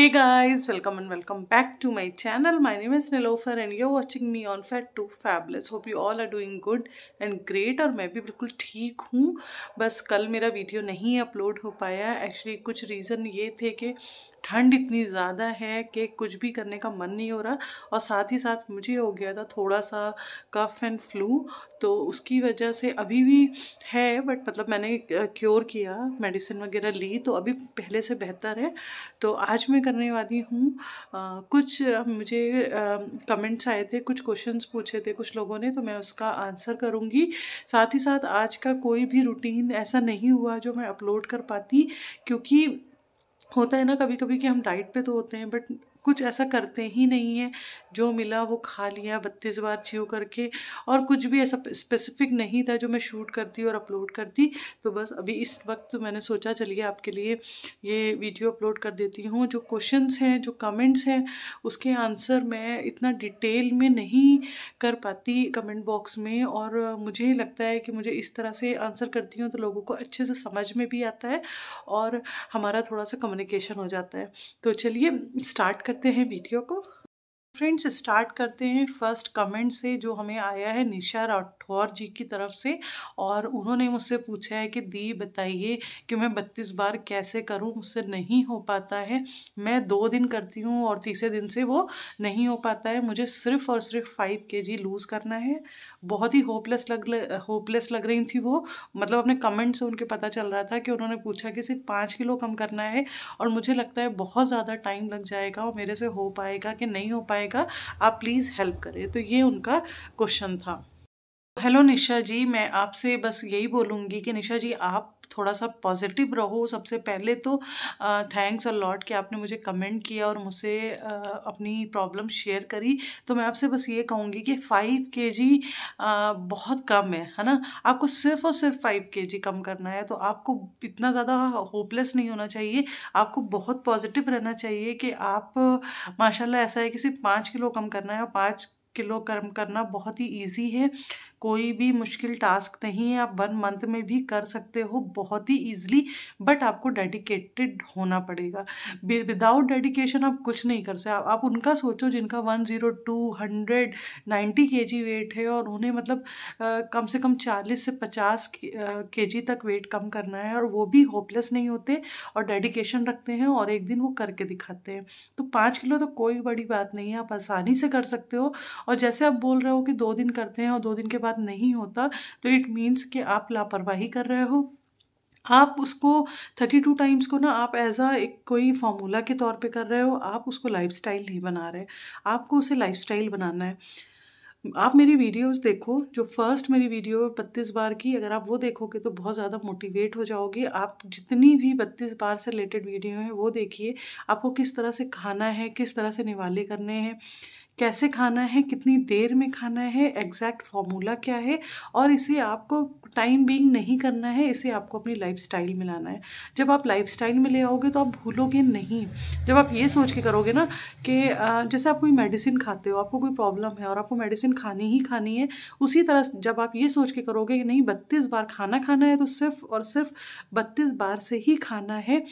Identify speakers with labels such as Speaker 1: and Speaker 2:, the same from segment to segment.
Speaker 1: Hey guys, welcome and welcome back to my channel. My name is Nilofer and you're watching me on Fat2 Fabulous. Hope you all are doing good and great. और मैं भी बिल्कुल ठीक हूँ। बस कल मेरा video नहीं अपलोड हो पाया। एक्चुअली कुछ रीज़न ये थे कि ठंड इतनी ज़्यादा है कि कुछ भी करने का मन नहीं हो रहा, और साथ ही साथ मुझे हो गया था थोड़ा सा कफ एंड फ्लू, तो उसकी वजह से अभी भी है, बट मतलब मैंने क्योर किया, मेडिसिन वगैरह ली, तो अभी पहले से बेहतर है। तो आज मैं करने वाली हूँ कुछ मुझे कमेंट्स आए थे, कुछ क्वेश्चंस पूछे थे कुछ लोगों ने, तो मैं उसका आंसर करूँगी। साथ ही साथ आज का कोई भी रूटीन ऐसा नहीं हुआ जो मैं अपलोड कर पाती, क्योंकि होता है ना कभी कभी कि हम डाइट पे तो होते हैं बट कुछ ऐसा करते ही नहीं है, जो मिला वो खा लिया 32 बार च्यू करके, और कुछ भी ऐसा स्पेसिफिक नहीं था जो मैं शूट करती और अपलोड करती। तो बस अभी इस वक्त मैंने सोचा चलिए आपके लिए ये वीडियो अपलोड कर देती हूँ। जो क्वेश्चंस हैं, जो कमेंट्स हैं, उसके आंसर मैं इतना डिटेल में नहीं कर पाती कमेंट बॉक्स में, और मुझे लगता है कि मुझे इस तरह से आंसर करती हूँ तो लोगों को अच्छे से समझ में भी आता है और हमारा थोड़ा सा कम्युनिकेशन हो जाता है। तो चलिए स्टार्ट करते हैं वीडियो को। फ्रेंड्स, स्टार्ट करते हैं फर्स्ट कमेंट से जो हमें आया है निशा राठौर जी की तरफ से, और उन्होंने मुझसे पूछा है कि दी बताइए कि मैं 32 बार कैसे करूं, मुझसे नहीं हो पाता है। मैं 2 दिन करती हूं और तीसरे दिन से वो नहीं हो पाता है। मुझे सिर्फ और सिर्फ 5 kg लूज़ करना है। बहुत ही होपलेस लग रही थी वो, मतलब अपने कमेंट से उनके पता चल रहा था कि उन्होंने पूछा कि सिर्फ 5 किलो कम करना है, और मुझे लगता है बहुत ज़्यादा टाइम लग जाएगा और मेरे से हो पाएगा कि नहीं हो पाएगा, आप प्लीज़ हेल्प करें। तो ये उनका क्वेश्चन था। हेलो निशा जी, मैं आपसे बस यही बोलूँगी कि निशा जी आप थोड़ा सा पॉजिटिव रहो। सबसे पहले तो थैंक्स अ लॉट कि आपने मुझे कमेंट किया और मुझसे अपनी प्रॉब्लम शेयर करी। तो मैं आपसे बस ये कहूँगी कि 5 kg बहुत कम है ना। आपको सिर्फ और सिर्फ 5 kg कम करना है, तो आपको इतना ज़्यादा होपलेस नहीं होना चाहिए। आपको बहुत पॉजिटिव रहना चाहिए कि आप माशाल्लाह, ऐसा है कि सिर्फ 5 किलो कम करना है, और 5 किलो कम करना बहुत ही ईजी है, कोई भी मुश्किल टास्क नहीं है। आप 1 मंथ में भी कर सकते हो बहुत ही ईजिली, बट आपको डेडिकेटेड होना पड़ेगा। विदाउट डेडिकेशन आप कुछ नहीं कर सकते। आप उनका सोचो जिनका 102 190 kg वेट है, और उन्हें मतलब कम से कम 40 से 50 kg तक वेट कम करना है, और वो भी होपलेस नहीं होते और डेडिकेशन रखते हैं और एक दिन वो करके दिखाते हैं। तो 5 किलो तो कोई बड़ी बात नहीं है, आप आसानी से कर सकते हो। और जैसे आप बोल रहे हो कि 2 दिन करते हैं और 2 दिन के बाद नहीं होता, तो इट मीन्स कि आप लापरवाही कर रहे हो। आप उसको 32 टाइम्स को ना आप एज अ एक कोई फॉर्मूला के तौर पे कर रहे हो, आप उसको लाइफस्टाइल नहीं बना रहे। आपको उसे लाइफस्टाइल बनाना है। आप मेरी वीडियोस देखो, जो फर्स्ट मेरी वीडियो 32 बार की, अगर आप वो देखोगे तो बहुत ज़्यादा मोटिवेट हो जाओगे। आप जितनी भी 32 बार से रिलेटेड वीडियो हैं वो देखिए। आपको किस तरह से खाना है, किस तरह से निवाले करने हैं, कैसे खाना है, कितनी देर में खाना है, एग्जैक्ट फॉर्मूला क्या है, और इसे आपको टाइम बीइंग नहीं करना है, इसे आपको अपनी लाइफस्टाइल में लाना है। जब आप लाइफस्टाइल में ले आओगे तो आप भूलोगे नहीं। जब आप ये सोच के करोगे ना कि जैसे आप कोई मेडिसिन खाते हो, आपको कोई प्रॉब्लम है और आपको मेडिसिन खानी ही खानी है, उसी तरह जब आप ये सोच के करोगे कि नहीं 32 बार खाना खाना है, तो सिर्फ और सिर्फ 32 बार से ही खाना है,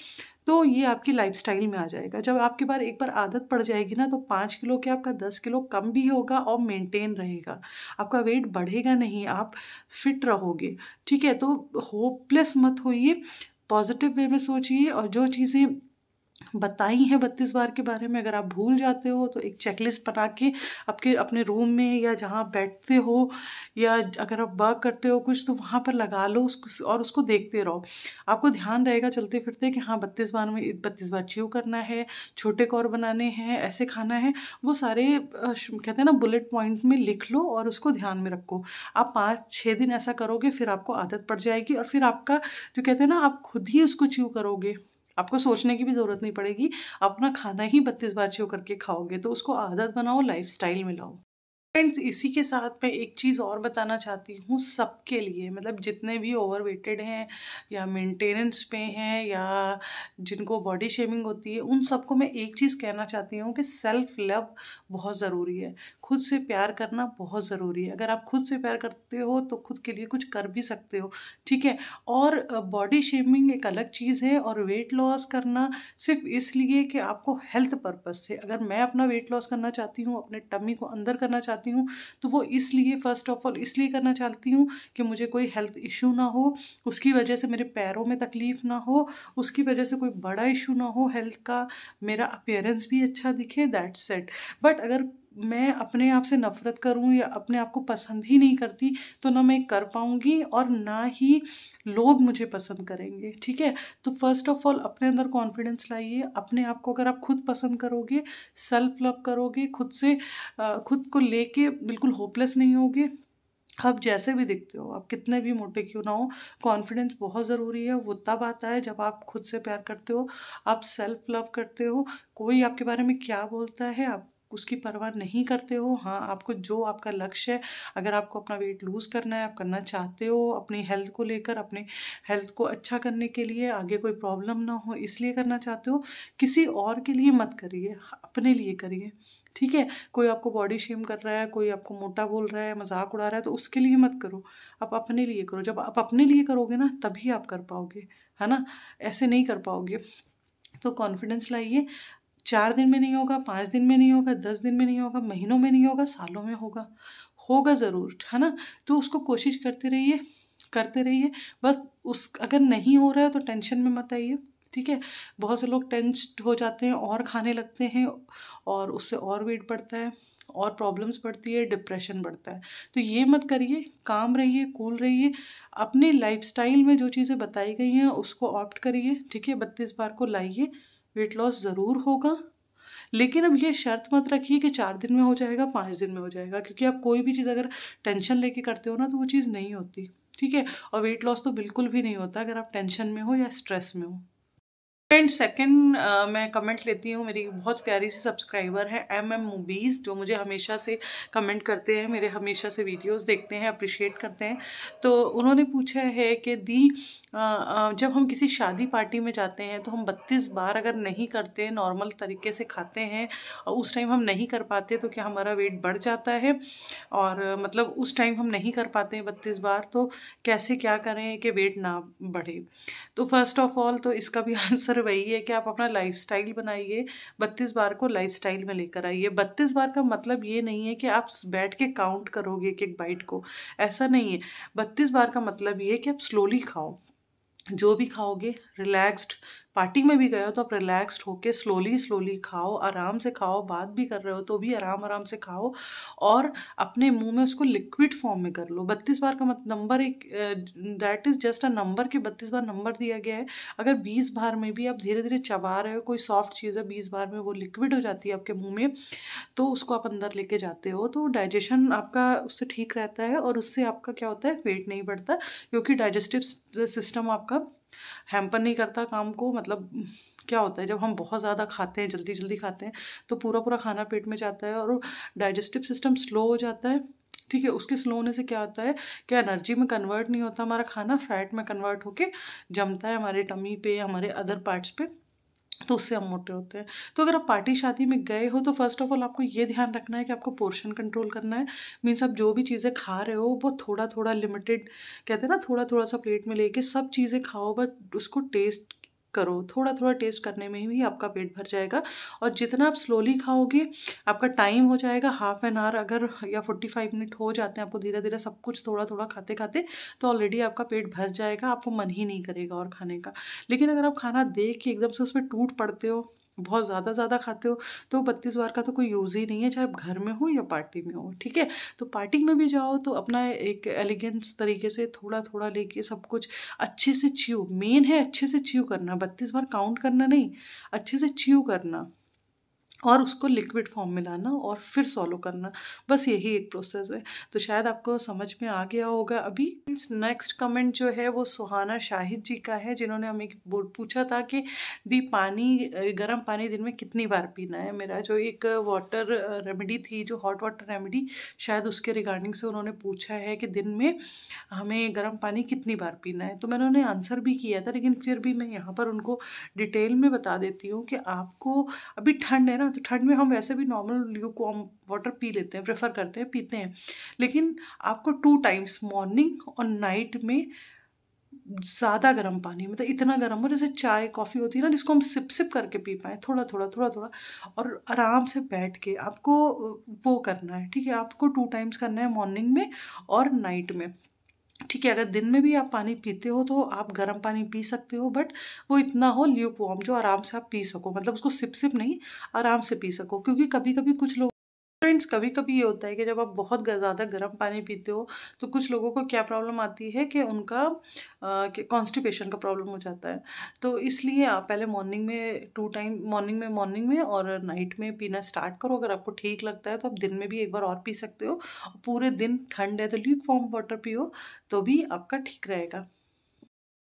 Speaker 1: तो ये आपकी लाइफस्टाइल में आ जाएगा। जब आपके बार एक बार आदत पड़ जाएगी ना, तो 5 किलो के आपका 10 किलो कम भी होगा और मेंटेन रहेगा। आपका वेट बढ़ेगा नहीं, आप फिट रहोगे। ठीक है, तो होपलेस मत होइए, पॉजिटिव वे में सोचिए, और जो चीज़ें बताई हैं 32 बार के बारे में, अगर आप भूल जाते हो तो एक चेकलिस्ट बना के आपके अपने रूम में या जहाँ बैठते हो, या अगर आप वर्क करते हो कुछ, तो वहाँ पर लगा लो उसको और उसको देखते रहो। आपको ध्यान रहेगा चलते फिरते कि हाँ 32 बार में 32 बार च्यू करना है, छोटे कौर बनाने हैं, ऐसे खाना है। वो सारे कहते हैं ना बुलेट पॉइंट में लिख लो और उसको ध्यान में रखो। आप 5-6 दिन ऐसा करोगे, फिर आपको आदत पड़ जाएगी, और फिर आपका जो कहते हैं ना आप खुद ही उसको च्यू करोगे। आपको सोचने की भी ज़रूरत नहीं पड़ेगी, आप अपना खाना ही 32 बार च्यू करके खाओगे। तो उसको आदत बनाओ, लाइफस्टाइल में लाओ। फ्रेंड्स, इसी के साथ मैं एक चीज़ और बताना चाहती हूँ सबके लिए, मतलब जितने भी ओवरवेटेड हैं या मेंटेनेंस पे हैं या जिनको बॉडी शेमिंग होती है, उन सबको मैं एक चीज़ कहना चाहती हूँ कि सेल्फ लव बहुत ज़रूरी है। खुद से प्यार करना बहुत ज़रूरी है। अगर आप खुद से प्यार करते हो तो खुद के लिए कुछ कर भी सकते हो, ठीक है। और बॉडी शेमिंग एक अलग चीज़ है, और वेट लॉस करना सिर्फ इसलिए कि आपको हेल्थ पर्पज़ से, अगर मैं अपना वेट लॉस करना चाहती हूँ, अपने टमी को अंदर करना चाहती हूँ, तो वो इसलिए फर्स्ट ऑफ ऑल इसलिए करना चाहती हूँ कि मुझे कोई हेल्थ इशू ना हो, उसकी वजह से मेरे पैरों में तकलीफ ना हो, उसकी वजह से कोई बड़ा इशू ना हो हेल्थ का, मेरा अपीयरेंस भी अच्छा दिखे, दैट्स इट। बट अगर मैं अपने आप से नफरत करूं या अपने आप को पसंद ही नहीं करती, तो ना मैं कर पाऊंगी और ना ही लोग मुझे पसंद करेंगे, ठीक है। तो फर्स्ट ऑफ ऑल अपने अंदर कॉन्फिडेंस लाइए। अपने आप को अगर आप खुद पसंद करोगे, सेल्फ लव करोगे, खुद से खुद को लेके बिल्कुल होपलेस नहीं होगे, आप जैसे भी दिखते हो, आप कितने भी मोटे क्यों ना हो, कॉन्फिडेंस बहुत ज़रूरी है। वो तब आता है जब आप खुद से प्यार करते हो, आप सेल्फ लव करते हो। कोई आपके बारे में क्या बोलता है आप उसकी परवाह नहीं करते हो। हाँ, आपको जो आपका लक्ष्य है, अगर आपको अपना वेट लूज़ करना है, आप करना चाहते हो, अपनी हेल्थ को लेकर, अपने हेल्थ को अच्छा करने के लिए, आगे कोई प्रॉब्लम ना हो इसलिए करना चाहते हो, किसी और के लिए मत करिए, अपने लिए करिए, ठीक है। कोई आपको बॉडी शेम कर रहा है, कोई आपको मोटा बोल रहा है, मजाक उड़ा रहा है, तो उसके लिए मत करो, आप अपने लिए करो। जब आप अपने लिए करोगे ना, तभी आप कर पाओगे, है ना, ऐसे नहीं कर पाओगे। तो कॉन्फिडेंस लाइए। 4 दिन में नहीं होगा, 5 दिन में नहीं होगा, 10 दिन में नहीं होगा, महीनों में नहीं होगा, सालों में होगा, होगा ज़रूर, है ना। तो उसको कोशिश करते रहिए, करते रहिए। बस उस अगर नहीं हो रहा है तो टेंशन में मत आइए, ठीक है। बहुत से लोग टेंस्ड हो जाते हैं और खाने लगते हैं, और उससे और वेट बढ़ता है, और प्रॉब्लम्स बढ़ती है, डिप्रेशन बढ़ता है। तो ये मत करिए, काम रहिए, कूल रहिए, अपने लाइफस्टाइल में जो चीज़ें बताई गई हैं उसको ऑप्ट करिए, ठीक है। 32 बार को लाइए, वेट लॉस ज़रूर होगा। लेकिन अब ये शर्त मत रखिए कि 4 दिन में हो जाएगा, 5 दिन में हो जाएगा, क्योंकि आप कोई भी चीज़ अगर टेंशन लेके करते हो ना, तो वो चीज़ नहीं होती, ठीक है। और वेट लॉस तो बिल्कुल भी नहीं होता अगर आप टेंशन में हो या स्ट्रेस में हो। फ्रेंड, सेकंड मैं कमेंट लेती हूँ, मेरी बहुत प्यारी सी सब्सक्राइबर है MM मूवीज़, जो मुझे हमेशा से कमेंट करते हैं, मेरे हमेशा से वीडियोस देखते हैं, अप्रिशिएट करते हैं। तो उन्होंने पूछा है कि दी जब हम किसी शादी पार्टी में जाते हैं तो हम 32 बार अगर नहीं करते, नॉर्मल तरीके से खाते हैं, और उस टाइम हम नहीं कर पाते, तो क्या हमारा वेट बढ़ जाता है? और मतलब उस टाइम हम नहीं कर पाते हैं 32 बार, तो कैसे क्या करें कि वेट ना बढ़े? तो फर्स्ट ऑफ ऑल तो इसका भी आंसर वही है कि आप अपना लाइफस्टाइल बनाइए, 32 बार को लाइफस्टाइल में लेकर आइए। 32 बार का मतलब ये नहीं है कि आप बैठ के काउंट करोगे एक एक बाइट को, ऐसा नहीं है। 32 बार का मतलब ये है कि आप स्लोली खाओ, जो भी खाओगे रिलैक्स्ड। पार्टी में भी गए हो तो आप रिलैक्स्ड होके स्लोली स्लोली खाओ, आराम से खाओ, बात भी कर रहे हो तो भी आराम आराम से खाओ, और अपने मुंह में उसको लिक्विड फॉर्म में कर लो। 32 बार का नंबर एक that is just a number, कि 32 बार नंबर दिया गया है। अगर 20 बार में भी आप धीरे धीरे चबा रहे हो, कोई सॉफ्ट चीज़ है, 20 बार में वो लिक्विड हो जाती है आपके मुंह में, तो उसको आप अंदर लेके जाते हो, तो डाइजेशन आपका उससे ठीक रहता है, और उससे आपका क्या होता है, वेट नहीं बढ़ता, क्योंकि डाइजेस्टिव सिस्टम आपका हैम्पर नहीं करता काम को। मतलब क्या होता है, जब हम बहुत ज़्यादा खाते हैं, जल्दी जल्दी खाते हैं, तो पूरा पूरा खाना पेट में जाता है और डाइजेस्टिव सिस्टम स्लो हो जाता है, ठीक है। उसके स्लो होने से क्या होता है कि एनर्जी में कन्वर्ट नहीं होता हमारा खाना, फैट में कन्वर्ट होके जमता है हमारे टमी पे, हमारे अदर पार्ट्स पे, तो उससे हम मोटे होते हैं। तो अगर आप पार्टी शादी में गए हो, तो फर्स्ट ऑफ ऑल आपको ये ध्यान रखना है कि आपको पोर्शन कंट्रोल करना है। मीन्स आप जो भी चीज़ें खा रहे हो वो थोड़ा थोड़ा लिमिटेड, कहते हैं ना, थोड़ा थोड़ा सा प्लेट में लेके सब चीज़ें खाओ, बट उसको टेस्ट करो। थोड़ा थोड़ा टेस्ट करने में ही आपका पेट भर जाएगा, और जितना आप स्लोली खाओगे, आपका टाइम हो जाएगा हाफ एन आवर अगर, या 45 मिनट हो जाते हैं आपको धीरे धीरे सब कुछ थोड़ा थोड़ा खाते खाते, तो ऑलरेडी आपका पेट भर जाएगा, आपको मन ही नहीं करेगा और खाने का। लेकिन अगर आप खाना देख के एकदम से उसमें टूट पड़ते हो, बहुत ज़्यादा खाते हो, तो 32 बार का तो कोई यूज़ ही नहीं है, चाहे आप घर में हो या पार्टी में हो, ठीक है। तो पार्टी में भी जाओ तो अपना एक एलिगेंस तरीके से थोड़ा थोड़ा लेके सब कुछ अच्छे से च्यू, मेन है अच्छे से च्यू करना, 32 बार काउंट करना नहीं, अच्छे से च्यू करना, और उसको लिक्विड फॉर्म में लाना और फिर सॉलो करना, बस यही एक प्रोसेस है। तो शायद आपको समझ में आ गया होगा अभी। नेक्स्ट कमेंट जो है वो सुहाना शाहिद जी का है, जिन्होंने हमें पूछा था कि दी गर्म पानी दिन में कितनी बार पीना है। मेरा जो एक वाटर रेमेडी थी, जो हॉट वाटर रेमेडी, शायद उसके रिगार्डिंग से उन्होंने पूछा है कि दिन में हमें गर्म पानी कितनी बार पीना है। तो मैंने उन्हें आंसर भी किया था, लेकिन फिर भी मैं यहाँ पर उनको डिटेल में बता देती हूँ कि आपको, अभी ठंड है ना, तो ठंड में हम वैसे भी नॉर्मल ल्यूकवार्म वाटर पी लेते हैं, प्रेफर करते हैं, पीते हैं। लेकिन आपको 2 टाइम्स, मॉर्निंग और नाइट में, ज़्यादा गर्म पानी, मतलब इतना गर्म हो जैसे चाय कॉफ़ी होती है ना, जिसको हम सिप सिप करके पी पाएँ, थोड़ा थोड़ा थोड़ा थोड़ा, और आराम से बैठ के आपको वो करना है। ठीक है, आपको 2 टाइम्स करना है, मॉर्निंग में और नाइट में। ठीक है, अगर दिन में भी आप पानी पीते हो तो आप गर्म पानी पी सकते हो, बट वो इतना हो ल्यूक वार्म, जो आराम से आप पी सको, मतलब उसको सिप सिप नहीं, आराम से पी सको। क्योंकि कभी कभी कुछ लोग, फ्रेंड्स, कभी कभी ये होता है कि जब आप बहुत ज़्यादा गर्म पानी पीते हो तो कुछ लोगों को क्या प्रॉब्लम आती है कि उनका कॉन्स्टिपेशन का प्रॉब्लम हो जाता है। तो इसलिए आप पहले मॉर्निंग में 2 टाइम, मॉर्निंग में और नाइट में पीना स्टार्ट करो। अगर आपको ठीक लगता है तो आप दिन में भी एक बार और पी सकते हो। पूरे दिन ठंड है तो ल्यूक वार्म वाटर पियो, तो भी आपका ठीक रहेगा।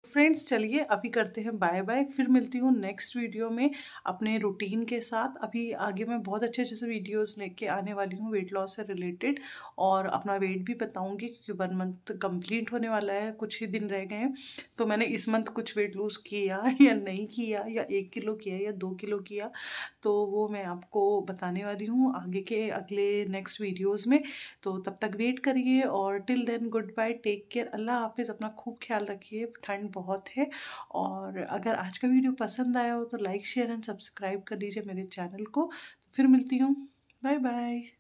Speaker 1: फ्रेंड्स, चलिए अभी करते हैं बाय बाय, फिर मिलती हूँ नेक्स्ट वीडियो में अपने रूटीन के साथ। अभी आगे मैं बहुत अच्छे अच्छे से वीडियोस लेके आने वाली हूँ वेट लॉस से रिलेटेड, और अपना वेट भी बताऊँगी, क्योंकि 1 मंथ कंप्लीट होने वाला है, कुछ ही दिन रह गए हैं। तो मैंने इस मंथ कुछ वेट लूज़ किया या नहीं किया, या 1 किलो किया या 2 किलो किया, तो वो मैं आपको बताने वाली हूँ आगे के अगले नेक्स्ट वीडियोज़ में। तो तब तक वेट करिए, और till then good bye, take care, अल्लाह हाफिज़, अपना खूब ख्याल रखिए, ठंड बहुत है। और अगर आज का वीडियो पसंद आया हो तो लाइक शेयर एंड सब्सक्राइब कर लीजिए मेरे चैनल को। तो फिर मिलती हूँ, बाय बाय।